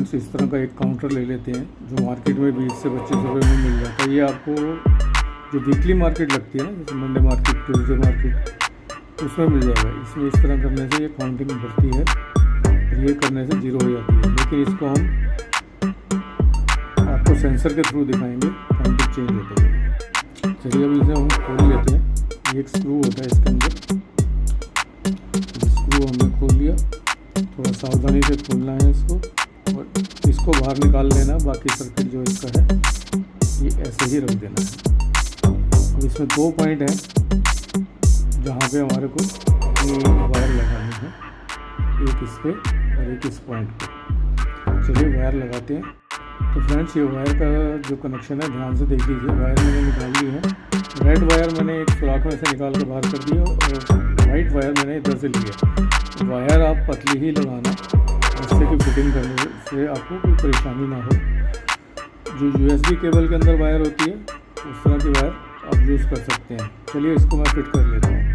Friends इस तरह का एक काउंटर ले लेते हैं जो मार्केट में 20 से 25 रुपये में मिल जाता है। ये आपको जो वीकली मार्केट लगती है ना, जैसे मंडे मार्केट, ट्यूसडे मार्केट, उसमें मिल जाएगा। इसमें इस तरह करने से ये काउंटिंग बढ़ती है और ये करने से 0 हो जाती है। लेकिन इसको हम आपको सेंसर के थ्रू दिखाएंगे काउंटिंग चेंज होते हुए। चलिए अब इसे हम खोल लेते हैं। ये एक स्क्रू होता है इसके अंदर, स्क्रू हमने खोल लिया। थोड़ा सावधानी से खोलना है इसको और इसको बाहर निकाल लेना। बाकी सर्किट जो इसका है ये ऐसे ही रख देना है। अब इसमें 2 पॉइंट हैं जहाँ पे हमारे को ये वायर लगानी है, एक इस पे और एक इस पॉइंट पे। चलिए वायर लगाते हैं। तो फ्रेंड्स ये वायर का जो कनेक्शन है ध्यान से देख लीजिए। वायर मैंने निकाल ली है। रेड वायर मैंने एक सुराख में से निकाल कर बाहर कर दिया और वाइट वायर मैंने इधर से लिया। वायर आप पतली ही लगाना, जिससे कि फिटिंग करने से आपको कोई परेशानी ना हो। जो USB केबल के अंदर वायर होती है उस तरह की वायर आप यूज़ कर सकते हैं। चलिए इसको मैं फिट कर लेता हूँ।